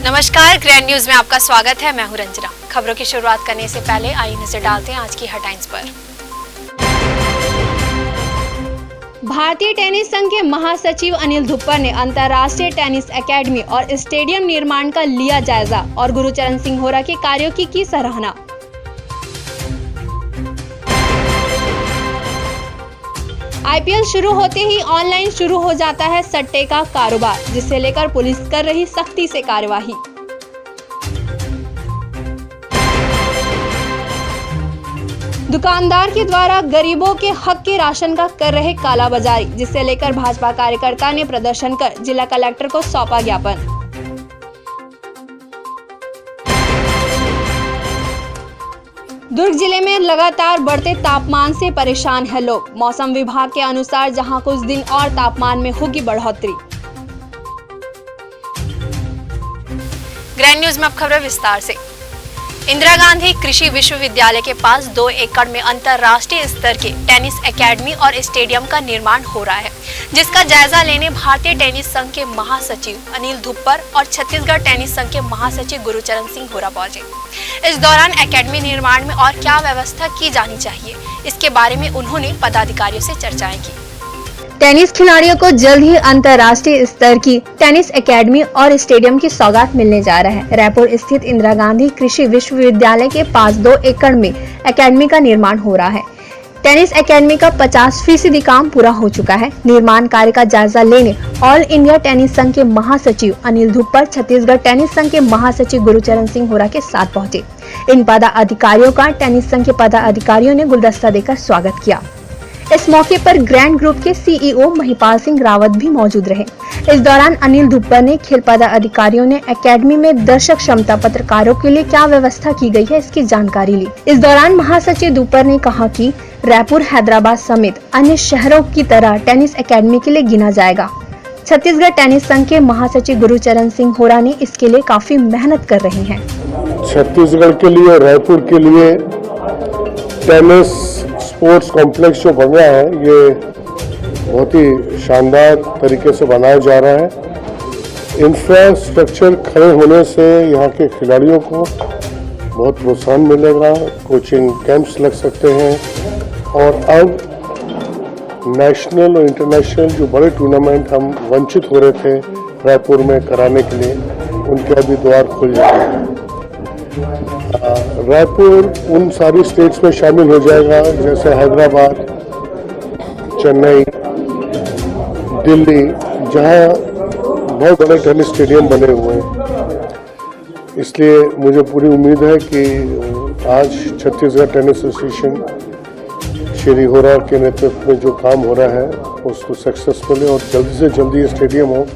नमस्कार, grand news में आपका स्वागत है। मैं हूं रंजना। खबरों की शुरुआत करने से पहले आइए नजर डालते हैं आज की हेडलाइंस पर। भारतीय टेनिस संघ के महासचिव अनिल धुप्पर ने अंतर्राष्ट्रीय टेनिस एकेडमी और स्टेडियम निर्माण का लिया जायजा और गुरुचरण सिंह होरा के कार्यों की सराहना। आईपीएल शुरू होते ही ऑनलाइन शुरू हो जाता है सट्टे का कारोबार, जिसे लेकर पुलिस कर रही सख्ती से कार्यवाही। दुकानदार के द्वारा गरीबों के हक के राशन का कर रहे कालाबाजारी, जिसे लेकर भाजपा कार्यकर्ता ने प्रदर्शन कर जिला कलेक्टर को सौंपा ज्ञापन। दुर्ग जिले में लगातार बढ़ते तापमान से परेशान है लोग। मौसम विभाग के अनुसार जहां कुछ दिन और तापमान में होगी बढ़ोतरी। ग्रैंड न्यूज में अब खबरें विस्तार से। इंदिरा गांधी कृषि विश्वविद्यालय के पास 2 एकड़ में अंतर्राष्ट्रीय स्तर के टेनिस एकेडमी और स्टेडियम का निर्माण हो रहा है, जिसका जायजा लेने भारतीय टेनिस संघ के महासचिव अनिल धुप्पर और छत्तीसगढ़ टेनिस संघ के महासचिव गुरुचरण सिंह होरा पहुंचे। इस दौरान एकेडमी निर्माण में और क्या व्यवस्था की जानी चाहिए, इसके बारे में उन्होंने पदाधिकारियों से चर्चाएं की। टेनिस खिलाड़ियों को जल्द ही अंतर्राष्ट्रीय स्तर की टेनिस एकेडमी और स्टेडियम की सौगात मिलने जा रहा है। रायपुर स्थित इंदिरा गांधी कृषि विश्वविद्यालय के पास 2 एकड़ में एकेडमी का निर्माण हो रहा है। टेनिस एकेडमी का 50% काम पूरा हो चुका है। निर्माण कार्य का जायजा लेने ऑल इंडिया टेनिस संघ के महासचिव अनिल धुप्पर छत्तीसगढ़ टेनिस संघ के महासचिव गुरुचरण सिंह होरा के साथ पहुंचे। इन पदाधिकारियों का टेनिस संघ के पदाधिकारियों ने गुलदस्ता देकर स्वागत किया। इस मौके पर ग्रैंड ग्रुप के सीईओ महिपाल सिंह रावत भी मौजूद रहे। इस दौरान अनिल धुप्पर ने खेल पदाधिकारियों ने एकेडमी में दर्शक क्षमता पत्रकारों के लिए क्या व्यवस्था की गई है, इसकी जानकारी ली। इस दौरान महासचिव धुप्पर ने कहा कि रायपुर, हैदराबाद समेत अन्य शहरों की तरह टेनिस एकेडमी के लिए गिना जाएगा। छत्तीसगढ़ टेनिस संघ के महासचिव गुरुचरण सिंह होरा ने इसके लिए काफी मेहनत कर रहे हैं। छत्तीसगढ़ के लिए, रायपुर के लिए टेनिस स्पोर्ट्स कॉम्प्लेक्स जो बन रहा है, ये बहुत ही शानदार तरीके से बनाया जा रहा है। इंफ्रास्ट्रक्चर खड़े होने से यहाँ के खिलाड़ियों को बहुत प्रोत्साहन मिलेगा, कोचिंग कैंप्स लग सकते हैं और अब नेशनल और इंटरनेशनल जो बड़े टूर्नामेंट हम वंचित हो रहे थे रायपुर में कराने के लिए, उनके अभी द्वार खुल जाएंगे। रायपुर उन सारी स्टेट्स में शामिल हो जाएगा जैसे हैदराबाद, चेन्नई, दिल्ली, जहां बहुत बड़े टेनिस स्टेडियम बने हुए हैं। इसलिए मुझे पूरी उम्मीद है कि आज छत्तीसगढ़ टेनिस एसोसिएशन श्री होरा के नेतृत्व में जो काम हो रहा है उसको सक्सेसफुल और जल्दी से जल्दी स्टेडियम हो,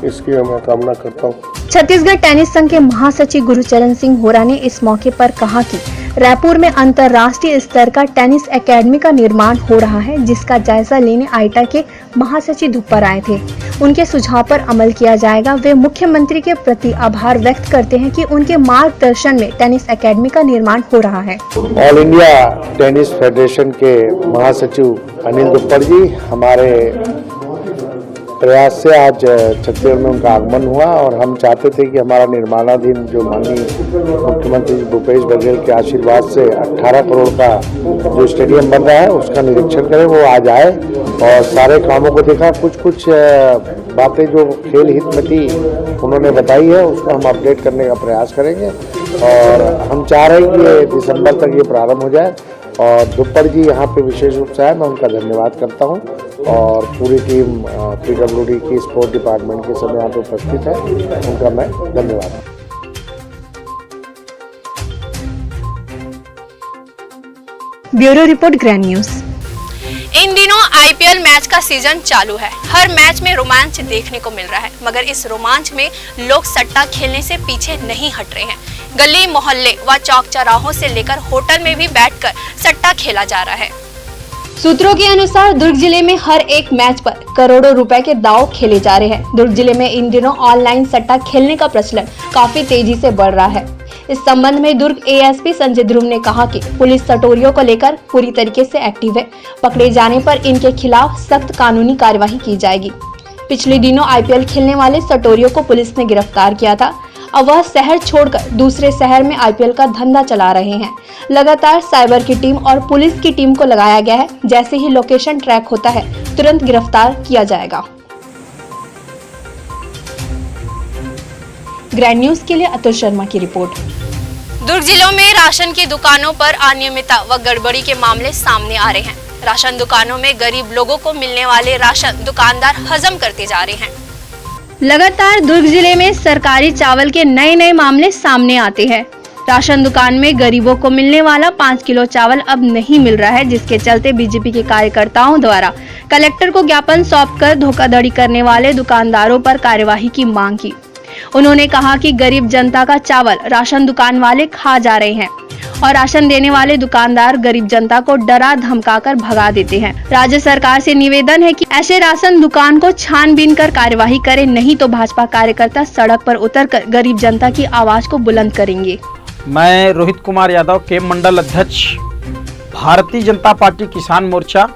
इसकी मैं कामना करता हूँ। छत्तीसगढ़ टेनिस संघ के महासचिव गुरुचरण सिंह होरा ने इस मौके पर कहा कि रायपुर में अंतर्राष्ट्रीय स्तर का टेनिस एकेडमी का निर्माण हो रहा है, जिसका जायजा लेने आईटा के महासचिव धुप्पर आए थे। उनके सुझाव पर अमल किया जाएगा। वे मुख्यमंत्री के प्रति आभार व्यक्त करते हैं कि उनके मार्गदर्शन में टेनिस एकेडमी का निर्माण हो रहा है। ऑल इंडिया टेनिस फेडरेशन के महासचिव अनिल धुप्पर जी, हमारे प्रयास से आज छत्तीसगढ़ में उनका आगमन हुआ और हम चाहते थे कि हमारा निर्माणाधीन जो माननीय मुख्यमंत्री भूपेश बघेल के आशीर्वाद से 18 करोड़ का जो स्टेडियम बन रहा है उसका निरीक्षण करें। वो आज आए और सारे कामों को देखा। कुछ बातें जो खेल हित में थी उन्होंने बताई है, उसको हम अपडेट करने का प्रयास करेंगे और हम चाह रहे हैं कि दिसंबर तक ये प्रारंभ हो जाए। और धुप्पर जी यहाँ पे विशेष रूप से आए, मैं उनका धन्यवाद करता हूँ और पूरी टीम पीडब्ल्यूडी की स्पोर्ट डिपार्टमेंट के सब यहाँ पे उपस्थित है, उनका मैं धन्यवाद। Bureau report, grand news. इन दिनों आईपीएल मैच का सीजन चालू है। हर मैच में रोमांच देखने को मिल रहा है, मगर इस रोमांच में लोग सट्टा खेलने से पीछे नहीं हट रहे हैं। गली मोहल्ले व चौक चौराहों से लेकर होटल में भी बैठकर सट्टा खेला जा रहा है। सूत्रों के अनुसार दुर्ग जिले में हर एक मैच पर करोड़ों रुपए के दांव खेले जा रहे हैं। दुर्ग जिले में इन दिनों ऑनलाइन सट्टा खेलने का प्रचलन काफी तेजी से बढ़ रहा है। इस संबंध में दुर्ग एएसपी संजय ध्रुव ने कहा कि पुलिस सटोरियों को लेकर पूरी तरीके से एक्टिव है। पकड़े जाने पर इनके खिलाफ सख्त कानूनी कार्यवाही की जाएगी। पिछले दिनों आईपीएल खेलने वाले सटोरियों को पुलिस ने गिरफ्तार किया था। अब वह शहर छोड़कर दूसरे शहर में आईपीएल का धंधा चला रहे हैं। लगातार साइबर की टीम और पुलिस की टीम को लगाया गया है। जैसे ही लोकेशन ट्रैक होता है तुरंत गिरफ्तार किया जाएगा। ग्रैंड न्यूज के लिए अतुल शर्मा की रिपोर्ट। दुर्ग जिलों में राशन की दुकानों पर अनियमितता व गड़बड़ी के मामले सामने आ रहे हैं। राशन दुकानों में गरीब लोगों को मिलने वाले राशन दुकानदार हजम करते जा रहे हैं। लगातार दुर्ग जिले में सरकारी चावल के नए मामले सामने आते हैं। राशन दुकान में गरीबों को मिलने वाला 5 किलो चावल अब नहीं मिल रहा है, जिसके चलते बीजेपी के कार्यकर्ताओं द्वारा कलेक्टर को ज्ञापन सौंपकर धोखाधड़ी करने वाले दुकानदारों पर कार्यवाही की मांग की। उन्होंने कहा कि गरीब जनता का चावल राशन दुकान वाले खा जा रहे हैं और राशन देने वाले दुकानदार गरीब जनता को डरा धमकाकर भगा देते हैं। राज्य सरकार से निवेदन है कि ऐसे राशन दुकान को छानबीन कर कार्यवाही करें, नहीं तो भाजपा कार्यकर्ता सड़क पर उतरकर गरीब जनता की आवाज को बुलंद करेंगे। मैं रोहित कुमार यादव के मंडल अध्यक्ष भारतीय जनता पार्टी किसान मोर्चा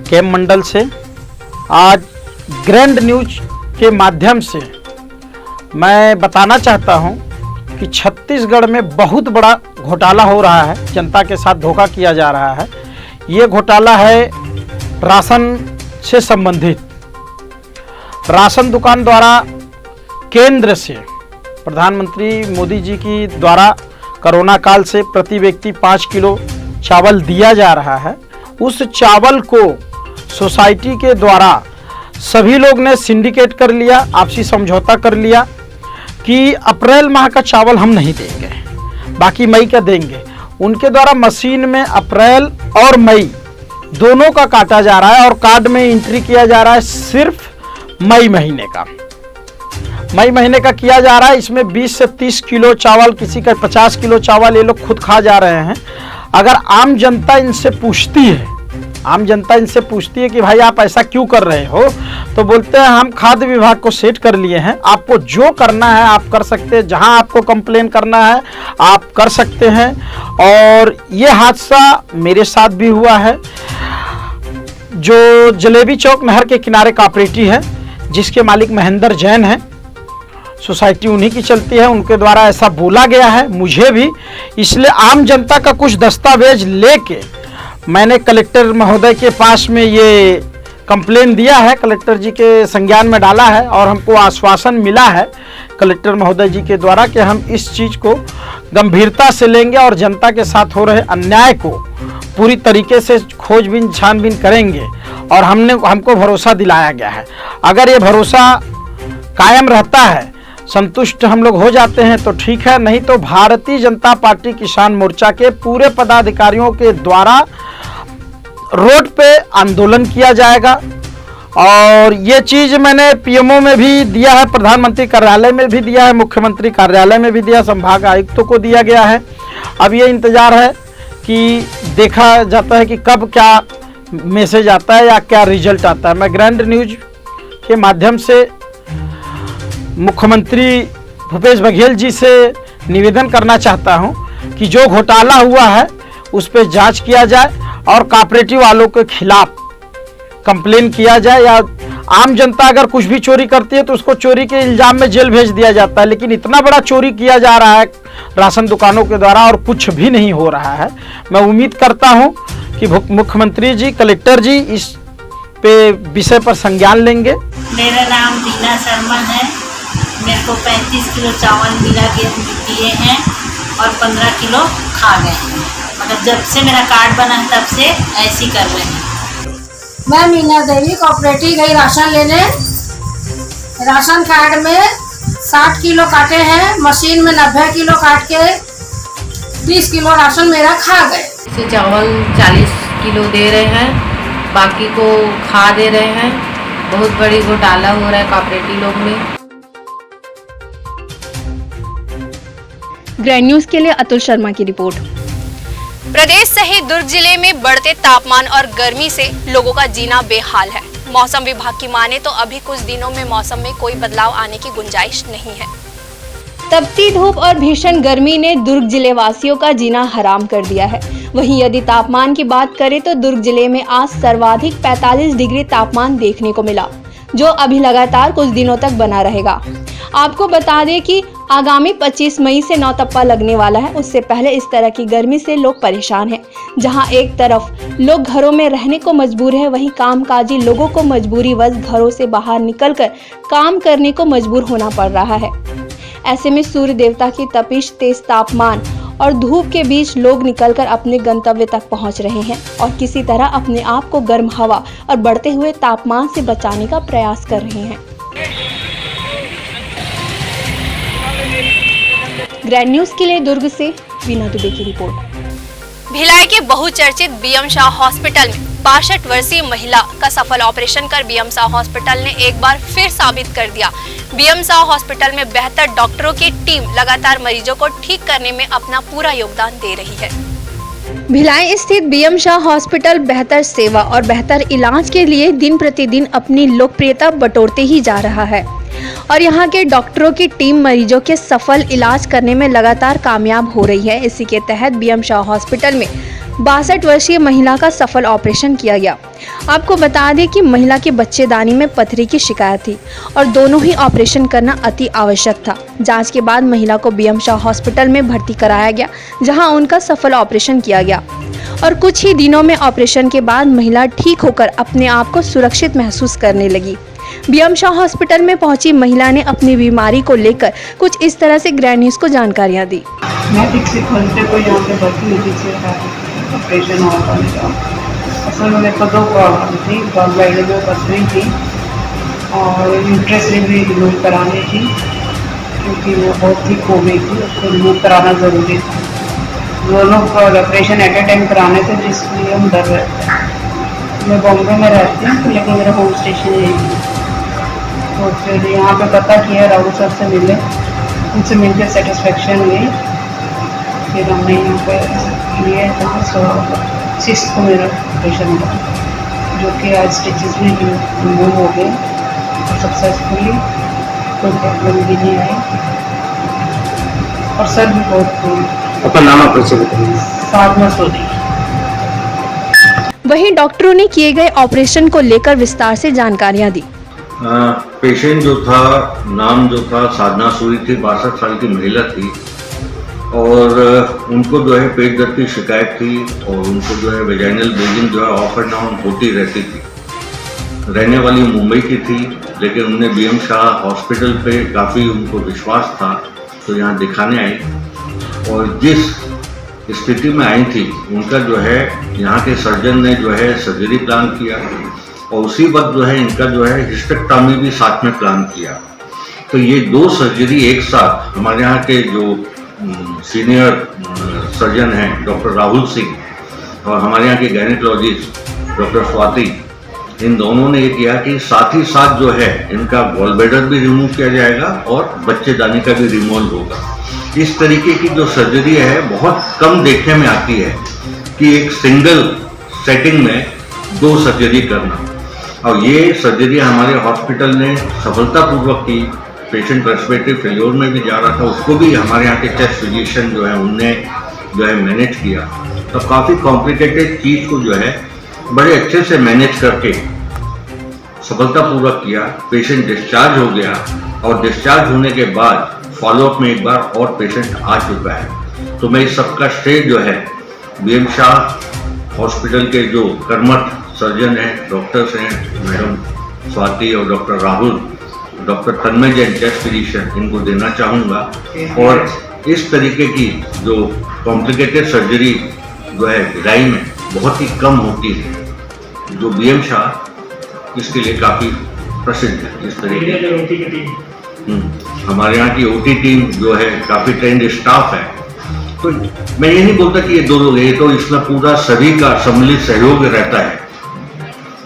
के मंडल से आज ग्रैंड न्यूज के माध्यम से मैं बताना चाहता हूं कि छत्तीसगढ़ में बहुत बड़ा घोटाला हो रहा है, जनता के साथ धोखा किया जा रहा है। ये घोटाला है राशन से संबंधित। राशन दुकान द्वारा केंद्र से प्रधानमंत्री मोदी जी की द्वारा कोरोना काल से प्रति व्यक्ति 5 किलो चावल दिया जा रहा है। उस चावल को सोसाइटी के द्वारा सभी लोग ने सिंडिकेट कर लिया, आपसी समझौता कर लिया कि अप्रैल माह का चावल हम नहीं देंगे, बाकी मई का देंगे। उनके द्वारा मशीन में अप्रैल और मई दोनों का काटा जा रहा है और कार्ड में एंट्री किया जा रहा है सिर्फ मई महीने का। मई महीने का किया जा रहा है। इसमें 20 से 30 किलो चावल, किसी का 50 किलो चावल ये लोग खुद खा जा रहे हैं। अगर आम जनता इनसे पूछती है कि भाई आप ऐसा क्यों कर रहे हो, तो बोलते हैं हम खाद्य विभाग को सेट कर लिए हैं, आपको जो करना है आप कर सकते हैं, जहां आपको कंप्लेन करना है आप कर सकते हैं। और ये हादसा मेरे साथ भी हुआ है। जो जलेबी चौक नहर के किनारे कॉपरेटिव है, जिसके मालिक महेंद्र जैन हैं, सोसाइटी उन्हीं की चलती है, उनके द्वारा ऐसा बोला गया है मुझे भी। इसलिए आम जनता का कुछ दस्तावेज लेके मैंने कलेक्टर महोदय के पास में ये कंप्लेन दिया है, कलेक्टर जी के संज्ञान में डाला है और हमको आश्वासन मिला है कलेक्टर महोदय जी के द्वारा कि हम इस चीज़ को गंभीरता से लेंगे और जनता के साथ हो रहे अन्याय को पूरी तरीके से खोजबीन छानबीन करेंगे। और हमको भरोसा दिलाया गया है। अगर ये भरोसा कायम रहता है, संतुष्ट हम लोग हो जाते हैं तो ठीक है, नहीं तो भारतीय जनता पार्टी किसान मोर्चा के पूरे पदाधिकारियों के द्वारा रोड पे आंदोलन किया जाएगा। और ये चीज़ मैंने पीएमओ में भी दिया है, प्रधानमंत्री कार्यालय में भी दिया है, मुख्यमंत्री कार्यालय में भी दिया, संभाग आयुक्तों को दिया गया है। अब ये इंतज़ार है कि देखा जाता है कि कब क्या मैसेज आता है या क्या रिजल्ट आता है। मैं ग्रैंड न्यूज के माध्यम से मुख्यमंत्री भूपेश बघेल जी से निवेदन करना चाहता हूं कि जो घोटाला हुआ है उस पर जांच किया जाए और कॉपरेटिव वालों के खिलाफ कंप्लेन किया जाए। या आम जनता अगर कुछ भी चोरी करती है तो उसको चोरी के इल्जाम में जेल भेज दिया जाता है, लेकिन इतना बड़ा चोरी किया जा रहा है राशन दुकानों के द्वारा और कुछ भी नहीं हो रहा है। मैं उम्मीद करता हूं कि मुख्यमंत्री जी, कलेक्टर जी इस पे विषय पर संज्ञान लेंगे। मेरा नाम दीना शर्मा है। मेरे को 35 किलो चावल दिए हैं और 15 किलो खा गए हैं। मतलब जब से मेरा कार्ड बना है तब से ऐसी कर रहे हैं। मैं मीना देवी कोऑपरेटिव गई राशन लेने। राशन कार्ड में 60 किलो काटे हैं, मशीन में 90 किलो काट के 30 किलो राशन मेरा खा गए। चावल 40 किलो दे रहे हैं, बाकी को खा दे रहे हैं। बहुत बड़ी घोटाला हो रहा है कोऑपरेटिव लोग में। ग्रैंड न्यूज के लिए अतुल शर्मा की रिपोर्ट। प्रदेश सहित दुर्ग जिले में बढ़ते तापमान और गर्मी से लोगों का जीना बेहाल है। मौसम विभाग की माने तो अभी कुछ दिनों में मौसम में कोई बदलाव आने की गुंजाइश नहीं है। तपती धूप और भीषण गर्मी ने दुर्ग जिले वासियों का जीना हराम कर दिया है। वहीं यदि तापमान की बात करें तो दुर्ग जिले में आज सर्वाधिक 45 डिग्री तापमान देखने को मिला, जो अभी लगातार कुछ दिनों तक बना रहेगा। आपको बता दें कि आगामी 25 मई से नौतप्पा लगने वाला है। उससे पहले इस तरह की गर्मी से लोग परेशान हैं। जहां एक तरफ लोग घरों में रहने को मजबूर है, वहीं कामकाजी लोगों को मजबूरीवश घरों से बाहर निकलकर काम करने को मजबूर होना पड़ रहा है। ऐसे में सूर्य देवता की तपिश, तेज तापमान और धूप के बीच लोग निकलकर अपने गंतव्य तक पहुंच रहे हैं और किसी तरह अपने आप को गर्म हवा और बढ़ते हुए तापमान से बचाने का प्रयास कर रहे हैं। ग्रैंड न्यूज के लिए दुर्ग से वीना दुबे की रिपोर्ट। भिलाई के बहुचर्चित बीएम शाह हॉस्पिटल में 62 वर्षीय महिला का सफल ऑपरेशन कर बीएम शाह हॉस्पिटल ने एक बार फिर साबित कर दिया। बीएम शाह हॉस्पिटल में बेहतर डॉक्टरों की टीम लगातार मरीजों को ठीक करने में अपना पूरा योगदान दे रही है। भिलाई स्थित बीएम शाह हॉस्पिटल बेहतर सेवा और बेहतर इलाज के लिए दिन प्रतिदिन अपनी लोकप्रियता बटोरते ही जा रहा है और यहाँ के डॉक्टरों की टीम मरीजों के सफल इलाज करने में लगातार कामयाब हो रही है। इसी के तहत बीएम शाह हॉस्पिटल में 62 वर्षीय महिला का सफल ऑपरेशन किया गया। आपको बता दें कि महिला के बच्चेदानी में पथरी की शिकायत थी और दोनों ही ऑपरेशन करना अति आवश्यक था। जांच के बाद महिला को बीएम शाह हॉस्पिटल में भर्ती कराया गया, जहां उनका सफल ऑपरेशन किया गया और कुछ ही दिनों में ऑपरेशन के बाद महिला ठीक होकर अपने आप को सुरक्षित महसूस करने लगी। बीएम शाह हॉस्पिटल में पहुंची महिला ने अपनी बीमारी को लेकर कुछ इस तरह से ग्रैंड न्यूज को जानकारियां दी। मैं 1 घंटे को यहाँ पे भर्ती हुई थी, ऑपरेशन हुआ था मेरा। असल में मेरे को 2 प्रॉब्लम थी, गॉल ब्लैडर में पथरी थी और यूट्रस भी रिमूव करानी थी क्योंकि वो बहुत थिक हो गई थी, उसको रिमूव कराना ज़रूरी था। दोनों ऑपरेशन एट ए टाइम कराने थे, जिसके लिए हम डर रहे थे। मैं बॉम्बे में रहती हूँ, लेकिन मेरा होम स्टेशन यही है। तो फिर यहाँ पे पता किया, राहुल सर से मिले, उनसे मिलकर सेटिस्फेक्शन हुई। फिर हमने यहाँ पे लिए था 6 को मेरा ऑपरेशन था, जो कि आज स्टिचेस भी रिमूव हो गए सक्सेसफुली, कोई प्रॉब्लम भी नहीं आई और सर भी बहुत अपना नाम परिचय बताइए। साधना सोनी। वहीं डॉक्टरों ने किए गए ऑपरेशन को लेकर विस्तार से जानकारियां दी। पेशेंट जो था, नाम जो था साधना सूरी थी, 62 साल की महिला थी और उनको जो है पेट दर्द की शिकायत थी और उनको जो है वेजाइनल ब्लीडिंग जो है ऑफ एंड डाउन होती रहती थी। रहने वाली मुंबई की थी, लेकिन उन्होंने बीएम शाह हॉस्पिटल पे काफ़ी उनको विश्वास था तो यहाँ दिखाने आई और जिस स्थिति में आई थी उनका जो है यहाँ के सर्जन ने जो है सर्जरी प्लान किया और उसी वक्त जो है इनका जो है हिस्टेक्टॉमी भी साथ में प्लान किया। तो ये 2 सर्जरी एक साथ हमारे यहाँ के जो सीनियर सर्जन हैं डॉक्टर राहुल सिंह और हमारे यहाँ के गायनेकोलॉजिस्ट डॉक्टर स्वाति, इन दोनों ने ये किया कि साथ ही साथ जो है इनका गॉल ब्लैडर भी रिमूव किया जाएगा और बच्चेदानी का भी रिमूवल होगा। इस तरीके की जो सर्जरी है बहुत कम देखने में आती है कि एक सिंगल सेटिंग में 2 सर्जरी करना, और ये सर्जरी हमारे हॉस्पिटल ने सफलतापूर्वक की। पेशेंट रेस्पिरेटरी फेल्योर में भी जा रहा था, उसको भी हमारे यहाँ के चेस्ट फिजिशियन जो है उनने जो है मैनेज किया। तो काफ़ी कॉम्प्लिकेटेड चीज़ को जो है बड़े अच्छे से मैनेज करके सफलतापूर्वक किया। पेशेंट डिस्चार्ज हो गया और डिस्चार्ज होने के बाद फॉलोअप में एक बार और पेशेंट आ चुका है। तो मैं इस सबका श्रेय जो है बीएम शाह हॉस्पिटल के जो कर्मठ सर्जन हैं, डॉक्टर्स हैं, मैडम स्वाति और डॉक्टर राहुल, डॉक्टर तन्मय जैन चेस्ट फिजिशियन, इनको देना चाहूँगा। और इस तरीके की जो कॉम्प्लिकेटेड सर्जरी जो है भिलाई में बहुत ही कम होती है, जो बीएम शाह इसके लिए काफ़ी प्रसिद्ध है। इस तरीके हमारे यहाँ की ओटी टीम जो है काफ़ी ट्रेंड स्टाफ है। तो मैं ये नहीं बोलता कि ये 2 लोग, ये तो इसमें पूरा सभी का सम्मिलित सहयोग रहता है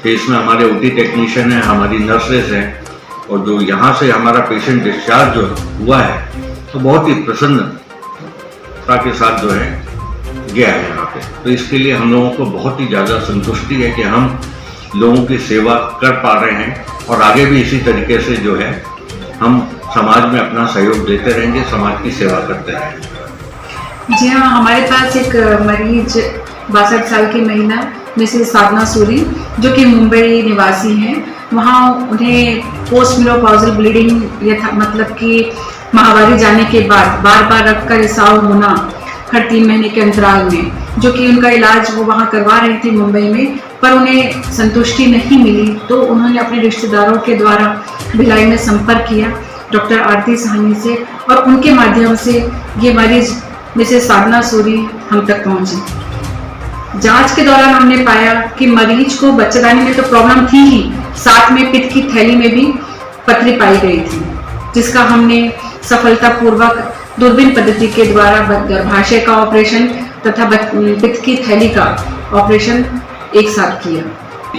कि इसमें हमारे ओटी टेक्नीशियन हैं, हमारी नर्सेज हैं और जो यहाँ से हमारा पेशेंट डिस्चार्ज जो हुआ है तो बहुत ही प्रसन्नता के साथ जो है गया है यहाँ पे। तो इसके लिए हम लोगों को बहुत ही ज़्यादा संतुष्टि है कि हम लोगों की सेवा कर पा रहे हैं और आगे भी इसी तरीके से जो है हम समाज में अपना सहयोग देते रहेंगे, समाज की सेवा करते रहेंगे। जी हाँ, हमारे पास एक मरीज 62 साल की महिला मिसेस साधना सूरी, जो कि मुंबई निवासी हैं, वहाँ उन्हें पोस्ट मेनोपॉजल ब्लीडिंग मतलब कि माहवारी जाने के बाद बार बार रक्त का रिसाव होना हर 3 महीने के अंतराल में, जो कि उनका इलाज वो वहाँ करवा रही थी मुंबई में, पर उन्हें संतुष्टि नहीं मिली, तो उन्होंने अपने रिश्तेदारों के द्वारा भिलाई में संपर्क किया डॉक्टर आरती साहनी से, और उनके माध्यम से ये मरीज मिसेस साधना सूरी हम तक पहुंची। जांच के दौरान हमने पाया कि मरीज को बच्चेदानी में तो प्रॉब्लम थी ही, साथ में पित्त की थैली में भी पथरी पाई गई थी, जिसका हमने सफलतापूर्वक दूरबीन पद्धति के द्वारा गर्भाशय का ऑपरेशन तथा पित्त की थैली का ऑपरेशन एक साथ किया।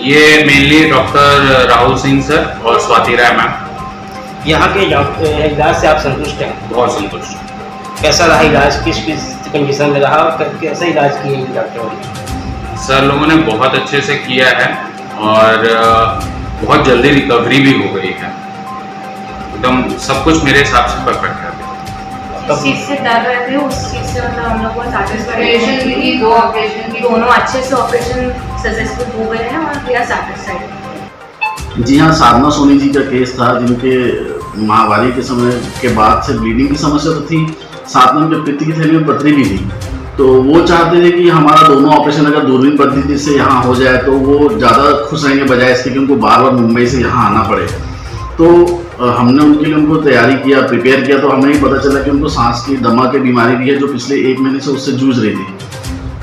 ये mainly doctor Rahul Singh sir और स्वाति राय मैम। यहाँ के इलाज से आप संतुष्ट हैं? बहुत संतुष्ट। कैसा रहा इलाज, किस कंडीशन में रहा और कैसा इलाज किए डॉक्टरों ने? सर लोगों ने बहुत अच्छे से किया है और बहुत जल्दी रिकवरी भी हो गई है, एकदम सब कुछ मेरे हिसाब से परफेक्ट है। जिस चीज़ से डर रहे थे उस चीज़ से मतलब हम लोग को सैटिस्फैक्शन, 2 ऑपरेशन की दोनों अच्छे से ऑपरेशन सक्सेसफुल हो गए हैं और वी आर सैटिस्फाइड। जी हाँ, साधना सोनी जी का केस था, जिनके महामारी के समय के बाद से ब्लीडिंग की समस्या तो थी, साथ में उनके पित्त की थैली में पथरी भी थी, तो वो चाहते थे कि हमारा दोनों ऑपरेशन अगर दूरबीन पद्धति से यहाँ हो जाए तो वो ज़्यादा खुश रहेंगे, बजाय इसके कि उनको बार बार मुंबई से यहाँ आना पड़े। तो हमने उनके लिए उनको तैयारी किया, प्रिपेयर किया, तो हमें ही पता चला कि उनको सांस की दमा की बीमारी भी है, जो पिछले 1 महीने से उससे जूझ रही थी।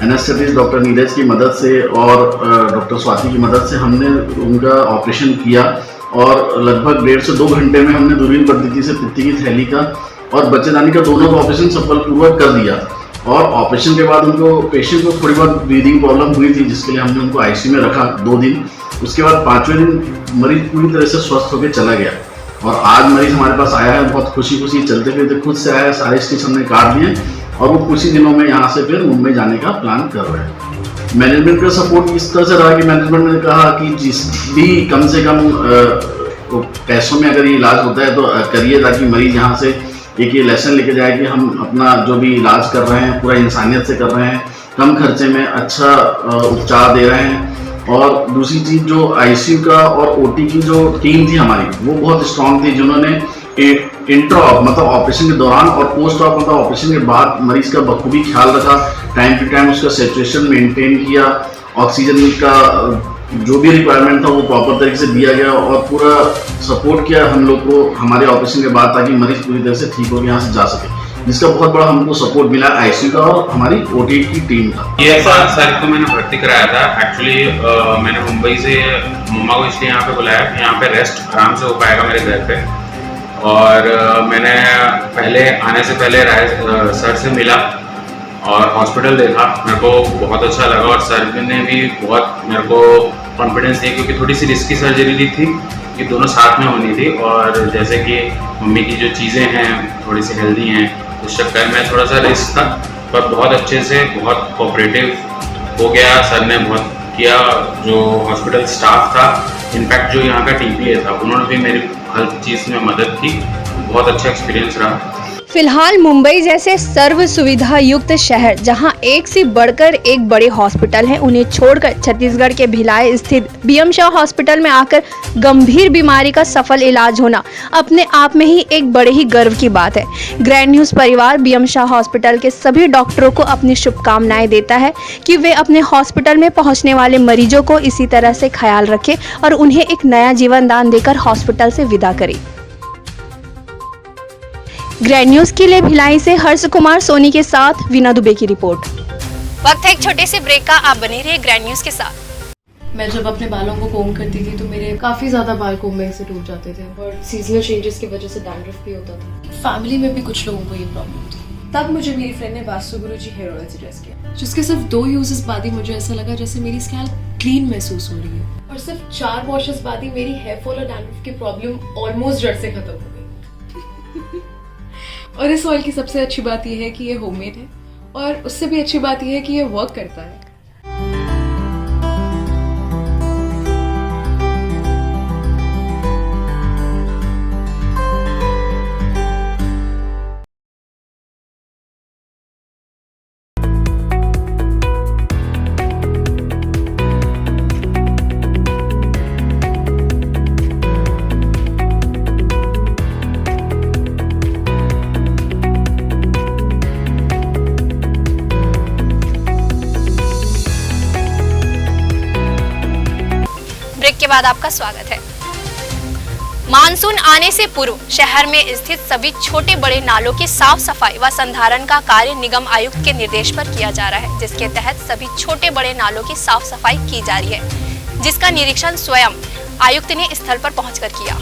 एनेस्थेटिस्ट डॉक्टर नीरज की मदद से और डॉक्टर स्वाति की मदद से हमने उनका ऑपरेशन किया और लगभग 1.5 से 2 घंटे में हमने दूरबीन पद्धति से पित्त की थैली का और बच्चेदानी का दोनों का ऑपरेशन सफलपूर्वक कर दिया। और ऑपरेशन के बाद उनको पेशेंट को थोड़ी बहुत ब्रीदिंग प्रॉब्लम हुई थी, जिसके लिए हमने उनको आईसीयू में रखा 2 दिन। उसके बाद 5वें दिन मरीज पूरी तरह से स्वस्थ होकर चला गया और आज मरीज हमारे पास आया है, बहुत खुशी खुशी चलते फिरते खुद से आया है, सारे स्टिच हमने काट दिए और वो कुछ ही दिनों में यहाँ से फिर मुंबई जाने का प्लान कर रहे हैं। मैनेजमेंट का सपोर्ट इस तरह से रहा कि मैनेजमेंट ने कहा कि जिस भी कम से कम पैसों में अगर ये इलाज होता है तो करिए, ताकि मरीज यहाँ से एक ये लेसन लेके जाए कि हम अपना जो भी इलाज कर रहे हैं पूरा इंसानियत से कर रहे हैं, कम खर्चे में अच्छा उपचार दे रहे हैं। और दूसरी चीज़ जो आईसीयू का और ओटी की जो टीम थी हमारी, वो बहुत स्ट्रांग थी, जिन्होंने इंट्रा मतलब ऑपरेशन के दौरान और पोस्ट ऑप मतलब ऑपरेशन के बाद मरीज का बखूबी ख्याल रखा, टाइम टू टाइम उसका सैचुरेशन मेंटेन किया, ऑक्सीजन का जो भी रिक्वायरमेंट था वो प्रॉपर तरीके से दिया गया और पूरा सपोर्ट किया हम लोग को हमारे ऑपरेशन के बाद, ताकि मरीज पूरी तरह से ठीक होकर यहाँ से जा सके, जिसका बहुत बड़ा हमको सपोर्ट मिला आईसीयू का और हमारी ओटी की टीम का। ये 5 तारीख को मैंने भर्ती कराया था। एक्चुअली मैंने मुंबई से मम्मा को इसलिए यहाँ पे बुलाया कि यहाँ पे रेस्ट आराम से हो पाएगा मेरे घर पे, और मैंने पहले आने से पहले सर से मिला और हॉस्पिटल देखा, मेरे को बहुत अच्छा लगा और सर ने भी बहुत मेरे को कॉन्फिडेंस दिया, क्योंकि थोड़ी सी रिस्की सर्जरी दी थी, ये दोनों साथ में होनी थी और जैसे कि मम्मी की जो चीज़ें हैं थोड़ी सी हेल्दी हैं, उस चक्कर में थोड़ा सा रिस्क था, पर बहुत अच्छे से बहुत कोऑपरेटिव हो गया। सर ने बहुत किया, जो हॉस्पिटल स्टाफ था, इनफैक्ट जो यहाँ का टीपीए था, उन्होंने भी मेरी हर चीज़ में मदद की, बहुत अच्छा एक्सपीरियंस रहा। फिलहाल मुंबई जैसे सर्व सुविधा युक्त शहर जहां एक से बढ़कर एक बड़े हॉस्पिटल हैं, उन्हें छोड़कर छत्तीसगढ़ के भिलाई स्थित बीएम शाह हॉस्पिटल में आकर गंभीर बीमारी का सफल इलाज होना अपने आप में ही एक बड़े ही गर्व की बात है। ग्रैंड न्यूज परिवार बीएम शाह हॉस्पिटल के सभी डॉक्टरों को अपनी शुभकामनाएं देता है कि वे अपने हॉस्पिटल में पहुंचने वाले मरीजों को इसी तरह से ख्याल रखें और उन्हें एक नया जीवन दान देकर हॉस्पिटल से विदा करें। ग्रैंड न्यूज के लिए भिलाई से हर्ष कुमार सोनी के साथ वीना दुबे की रिपोर्ट। वक्त है एक छोटे से ब्रेक का, आप बने रहिए ग्रैंड न्यूज के साथ। मैं जब अपने बालों को कोम करती थी तो मेरे काफी ज्यादा बाल कोम्बिंग से टूट जाते थे और सीजनल चेंजेस की वजह से डैंड्रफ भी होता था। फैमिली में भी कुछ लोगों को ये प्रॉब्लम थी। तब मुझे मेरी फ्रेंड ने वास्तुगुरु जी हेयर ऑयल सजेस्ट किया, जिसके सिर्फ 2 यूजेस बाद ही मुझे ऐसा लगा जैसे मेरी स्कैल्प क्लीन महसूस हो रही है और सिर्फ 4 वॉशेस बाद ही मेरी हेयर फॉल और डैंड्रफ की प्रॉब्लम ऑलमोस्ट जड़ से खत्म हो गई। और इस ऑयल की सबसे अच्छी बात यह है कि ये होममेड है और उससे भी अच्छी बात यह है कि ये वर्क करता है। बाद आपका स्वागत है। मानसून आने से पूर्व शहर में स्थित सभी छोटे बड़े नालों की साफ सफाई व संधारण का कार्य निगम आयुक्त के निर्देश पर किया जा रहा है, जिसके तहत सभी छोटे बड़े नालों की साफ सफाई की जा रही है, जिसका निरीक्षण स्वयं आयुक्त ने स्थल पर पहुंचकर किया।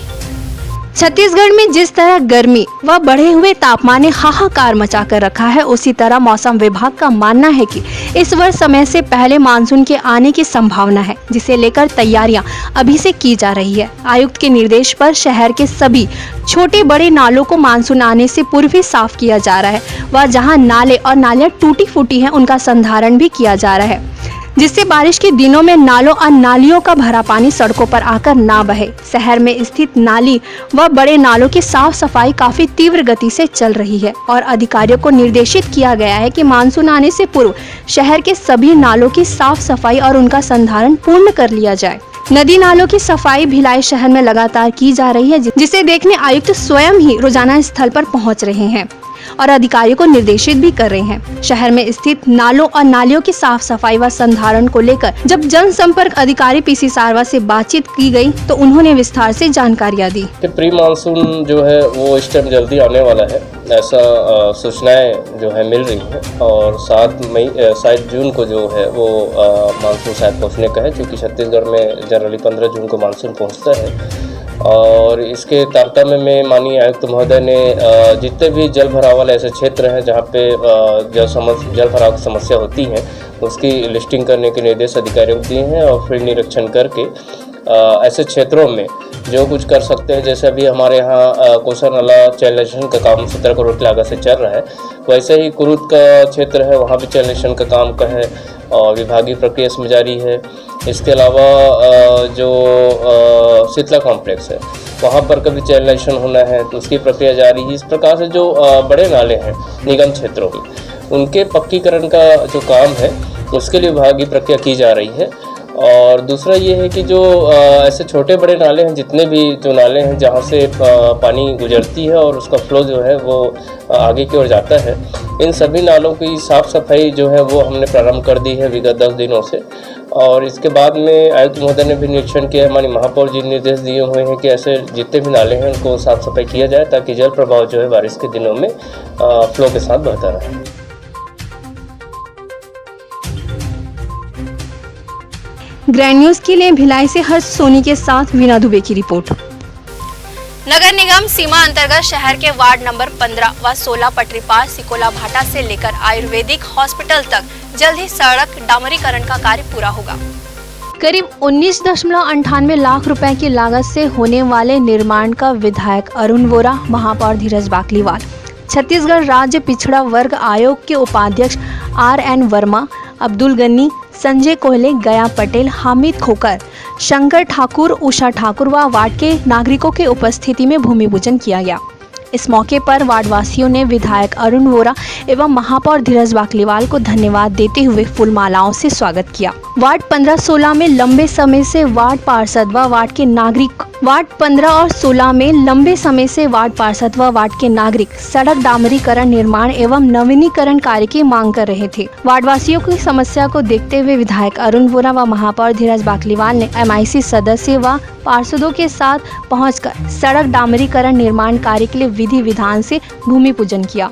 छत्तीसगढ़ में जिस तरह गर्मी व बढ़े हुए तापमान ने हाहाकार मचा कर रखा है, उसी तरह मौसम विभाग का मानना है कि इस वर्ष समय से पहले मानसून के आने की संभावना है, जिसे लेकर तैयारियां अभी से की जा रही है। आयुक्त के निर्देश पर शहर के सभी छोटे बड़े नालों को मानसून आने से पूर्व ही साफ किया जा रहा है व जहां नाले और नालियां टूटी फूटी हैं, उनका संधारण भी किया जा रहा है, जिससे बारिश के दिनों में नालों और नालियों का भरा पानी सड़कों पर आकर ना बहे। शहर में स्थित नाली व बड़े नालों की साफ सफाई काफी तीव्र गति से चल रही है और अधिकारियों को निर्देशित किया गया है कि मानसून आने से पूर्व शहर के सभी नालों की साफ सफाई और उनका संधारण पूर्ण कर लिया जाए। नदी नालों की सफाई भिलाई शहर में लगातार की जा रही है, जिसे देखने आयुक्त स्वयं ही रोजाना स्थल पर पहुंच रहे हैं और अधिकारियों को निर्देशित भी कर रहे हैं। शहर में स्थित नालों और नालियों की साफ सफाई व संधारण को लेकर जब जनसंपर्क अधिकारी पीसी सारवा से बातचीत की गई तो उन्होंने विस्तार से जानकारियां दी। प्री मानसून जो है वो इस टाइम जल्दी आने वाला है, ऐसा सूचनाएं जो है मिल रही है और 7 जून को जो है वो मानसून शायद पहुँचने का है, क्योंकि छत्तीसगढ़ में जनरली 15 जून को मानसून पहुँचता है। और इसके तारतम्य में माननीय आयुक्त महोदय ने जितने भी जल भराव वाले ऐसे क्षेत्र हैं जहाँ पे जल भराव की समस्या होती है, उसकी लिस्टिंग करने के निर्देश अधिकारियों को दिए हैं और फिर निरीक्षण करके ऐसे क्षेत्रों में जो कुछ कर सकते हैं, जैसे अभी हमारे यहाँ कोसा नाला चैनलाइजेशन का काम 17 करोड़ की लागत से चल रहा है, वैसे ही कुरुद का क्षेत्र है, वहाँ भी चैनलाइजेशन का काम का है और विभागीय प्रक्रिया इसमें जारी है। इसके अलावा जो शीतला कॉम्प्लेक्स है वहाँ पर कभी चैनलाइजेशन होना है तो उसकी प्रक्रिया जारी है। इस प्रकार से जो बड़े नाले हैं निगम क्षेत्रों में, उनके पक्कीकरण का जो काम है उसके लिए विभागीय प्रक्रिया की जा रही है। और दूसरा ये है कि जो ऐसे छोटे बड़े नाले हैं, जितने भी जो नाले हैं जहाँ से पानी गुजरती है और उसका फ्लो जो है वो आगे की ओर जाता है, इन सभी नालों की साफ़ सफाई जो है वो हमने प्रारंभ कर दी है विगत 10 दिनों से। और इसके बाद में आयुक्त महोदय ने भी निरीक्षण किया, हमारी महापौर जी निर्देश दिए हुए हैं कि ऐसे जितने भी नाले हैं उनको साफ़ सफाई किया जाए ताकि जल प्रवाह जो है बारिश के दिनों में फ्लो के साथ बहता रहे। ग्रैंड न्यूज के लिए भिलाई से हर्ष सोनी के साथ वीना दुबे की रिपोर्ट। नगर निगम सीमा अंतर्गत शहर के वार्ड नंबर 15 व 16 पटरी पार सिकोला भाटा से लेकर आयुर्वेदिक हॉस्पिटल तक जल्द ही सड़क डामरीकरण का कार्य पूरा होगा। करीब 19.98 लाख रुपए की लागत से होने वाले निर्माण का विधायक अरुण वोरा, महापौर धीरज बाकलीवाल, छत्तीसगढ़ राज्य पिछड़ा वर्ग आयोग के उपाध्यक्ष RN वर्मा, अब्दुल गनी, संजय कोहले, गया पटेल, हामिद खोकर, शंकर ठाकुर, उषा ठाकुर व वार्ड के नागरिकों के उपस्थिति में भूमि पूजन किया गया। इस मौके पर वार्डवासियों ने विधायक अरुण वोरा एवं महापौर धीरज बाकलीवाल को धन्यवाद देते हुए फूल मालाओं से स्वागत किया। वार्ड 15-16 में लंबे समय से वार्ड पार्षद व वार्ड के नागरिक सड़क डामरीकरण, निर्माण एवं नवीनीकरण कार्य की मांग कर रहे थे। वार्डवासियों की समस्या को देखते हुए विधायक अरुण वोरा व महापौर धीरज बाकलीवाल ने MIC सदस्य व पार्षदों के साथ पहुंचकर सड़क डामरीकरण निर्माण कार्य के लिए विधि विधान से भूमि पूजन किया।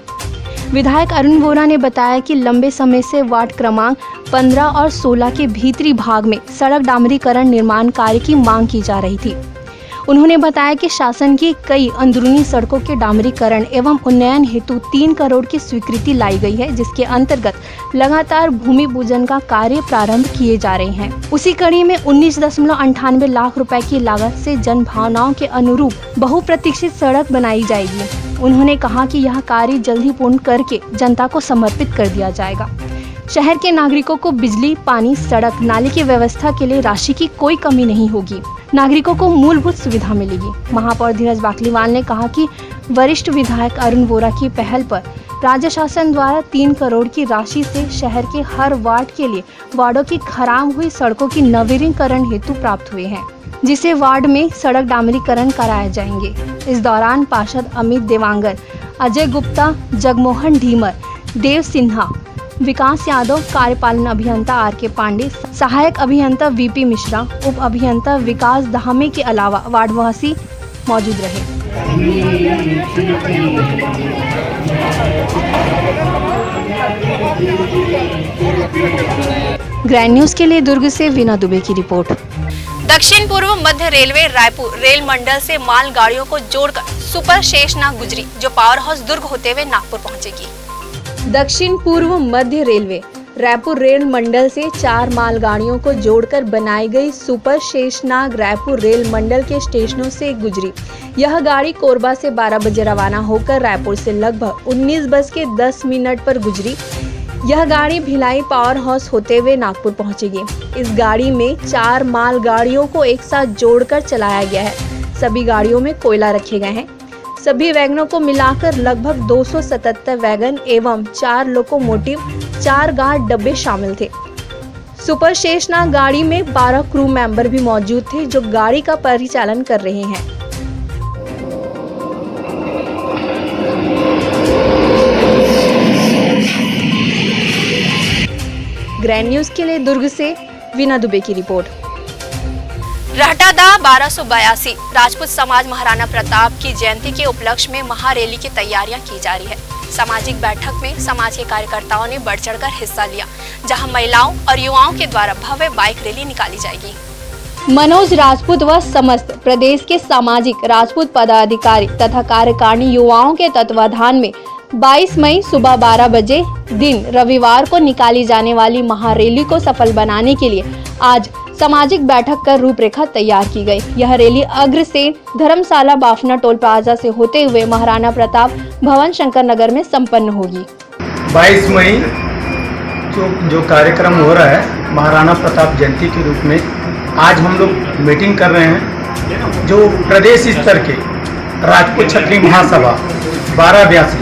विधायक अरुण वोरा ने बताया कि लंबे समय से वार्ड क्रमांक 15 और 16 के भीतरी भाग में सड़क डामरीकरण निर्माण कार्य की मांग की जा रही थी। उन्होंने बताया कि शासन की कई अंदरूनी सड़कों के डामरीकरण एवं उन्नयन हेतु 3 करोड़ की स्वीकृति लाई गई है, जिसके अंतर्गत लगातार भूमि पूजन का कार्य प्रारंभ किए जा रहे हैं। उसी कड़ी में 19.98 लाख रुपए की लागत से जन भावनाओं के अनुरूप बहुप्रतीक्षित सड़क बनाई जाएगी। उन्होंने कहा कि यह कार्य जल्द ही पूर्ण करके जनता को समर्पित कर दिया जाएगा। शहर के नागरिकों को बिजली, पानी, सड़क, नाले की व्यवस्था के लिए राशि की कोई कमी नहीं होगी। नागरिकों को मूलभूत सुविधा मिलेगी। महापौर धीरज बाकलीवाल ने कहा कि वरिष्ठ विधायक अरुण वोरा की पहल पर राज्य शासन द्वारा 3 करोड़ की राशि से शहर के हर वार्ड के लिए वार्डों की खराब हुई सड़कों की नवीनीकरण हेतु प्राप्त हुए हैं, जिसे वार्ड में सड़क डामरीकरण कराए जाएंगे। इस दौरान पार्षद अमित देवांगन, अजय गुप्ता, जगमोहन ढीमर, देव सिन्हा, विकास यादव, कार्यपालन अभियंता RK पांडे, सहायक अभियंता VP मिश्रा, उप अभियंता विकास धामे के अलावा वार्डवासी मौजूद रहे। ग्रैंड न्यूज के लिए दुर्ग से वीना दुबे की रिपोर्ट। दक्षिण पूर्व मध्य रेलवे रायपुर रेल मंडल से माल गाड़ियों को जोड़कर सुपर शेषनाग गुजरी, जो पावर हाउस दुर्ग होते हुए नागपुर पहुंचेगी। दक्षिण पूर्व मध्य रेलवे रायपुर रेल मंडल से 4 मालगाड़ियों को जोड़कर बनाई गई सुपर शेषनाग रायपुर रेल मंडल के स्टेशनों से गुजरी। यह गाड़ी कोरबा से 12 बजे रवाना होकर रायपुर से लगभग 19:10 पर गुजरी। यह गाड़ी भिलाई पावर हाउस होते हुए नागपुर पहुंचेगी। इस गाड़ी में 4 मालगाड़ियों को एक साथ जोड़कर चलाया गया है। सभी गाड़ियों में कोयला रखे गए हैं। सभी वैगनों को मिलाकर लगभग 277 वैगन एवं 4 लोकोमोटिव, 4 गार्ड डब्बे शामिल थे। सुपर शेषनाग गाड़ी में 12 क्रू मेंबर भी मौजूद थे, जो गाड़ी का परिचालन कर रहे हैं। ग्रैंड न्यूज के लिए दुर्ग से वीना दुबे की रिपोर्ट। रहटादा 1282 राजपूत समाज महाराणा प्रताप की जयंती के उपलक्ष्य में महारैली की तैयारियां की जा रही है। सामाजिक बैठक में समाज के कार्यकर्ताओं ने बढ़ चढ़कर हिस्सा लिया, जहां महिलाओं और युवाओं के द्वारा भव्य बाइक रैली निकाली जाएगी। मनोज राजपूत व समस्त प्रदेश के सामाजिक राजपूत पदाधिकारी तथा कार्यकारिणी युवाओं के तत्वाधान में 22 मई सुबह 12 बजे दिन रविवार को निकाली जाने वाली महारैली को सफल बनाने के लिए आज सामाजिक बैठक कर रूपरेखा तैयार की गई। यह रैली अग्रसेन धर्मशाला बाफना टोल प्लाजा से होते हुए महाराणा प्रताप भवन शंकर नगर में संपन्न होगी। 22 मई जो कार्यक्रम हो रहा है महाराणा प्रताप जयंती के रूप में, आज हम लोग मीटिंग कर रहे हैं। जो प्रदेश स्तर के राजपूत क्षत्रिय महासभा 1282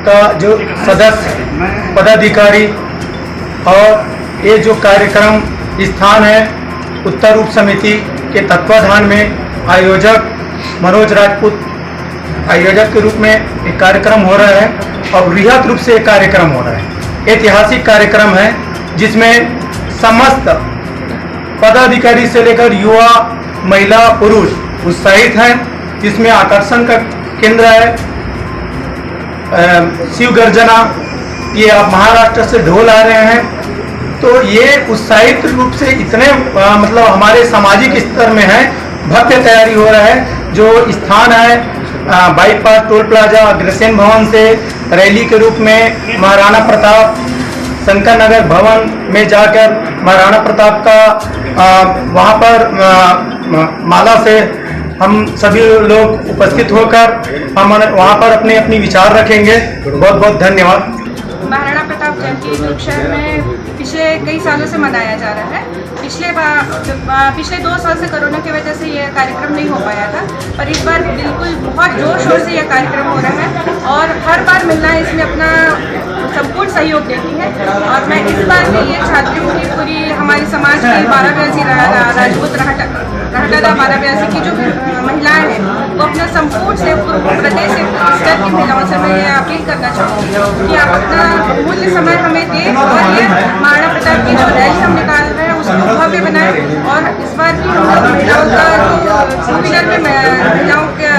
का जो सदस्य पदाधिकारी और ये जो कार्यक्रम स्थान है उत्तर उप समिति के तत्वाधान में आयोजक मनोज राजपूत आयोजक के रूप में एक कार्यक्रम हो रहा है और वृहद रूप से एक कार्यक्रम हो रहा है। ऐतिहासिक कार्यक्रम है जिसमें समस्त पदाधिकारी से लेकर युवा, महिला, पुरुष उत्साहित हैं। जिसमें आकर्षण का केंद्र है शिव गर्जना। ये आप महाराष्ट्र से ढोल आ रहे हैं, तो ये उत्साहित रूप से इतने मतलब हमारे सामाजिक स्तर में है, भव्य तैयारी हो रहा है। जो स्थान है बाईपास टोल प्लाजा अग्रसेन भवन से रैली के रूप में महाराणा प्रताप शंकर नगर भवन में जाकर महाराणा प्रताप का वहाँ पर माला से हम सभी लोग उपस्थित होकर हम वहाँ पर अपनी विचार रखेंगे। बहुत बहुत धन्यवाद। महाराणा प्रताप जयंती दुर्ग शहर में पिछले कई सालों से मनाया जा रहा है। पिछले 2 साल से कोरोना की वजह से यह कार्यक्रम नहीं हो पाया था, पर इस बार बिल्कुल बहुत जोर शोर से यह कार्यक्रम हो रहा है और हर बार महिलाएं इसमें अपना संपूर्ण सहयोग देती है। और मैं इस बार भी ये चाहती हूँ कि पूरी हमारी समाज की 1282 राजपूत रहटादा 1282 की जो महिलाएं हैं वो अपना संपूर्ण से प्रदेश स्तर की महिलाओं से मैं ये अपील करना चाहूँगी कि आप अपना मूल्य समय हमें दें और ये महाराणा प्रताप की जो रैली हम निकाल रहे हैं उसको भव्य बनाए। और इस बार भी हम लोग महिलाओं का 2 व्हीलर में महिलाओं का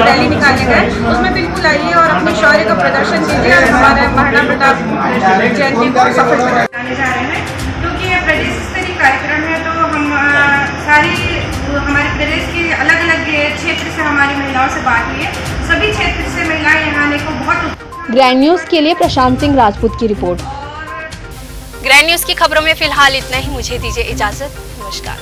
रैली निकाले गए, उसमें बिल्कुल आइए और अपने शौर्य का प्रदर्शन कीजिए और हमारे महाराणा प्रताप जयंती को सफल बनाने जा रहे हैं। क्योंकि ये प्रदेश स्तरीय कार्यक्रम है, तो हम हमारे प्रदेश के अलग अलग क्षेत्र से हमारी महिलाओं से बात हुई है। सभी क्षेत्र से महिलाएं यहाँ आने को बहुत। ग्रैंड न्यूज के लिए प्रशांत सिंह राजपूत की रिपोर्ट। ग्रैंड न्यूज की खबरों में फिलहाल इतना ही। मुझे दीजिए इजाजत। नमस्कार।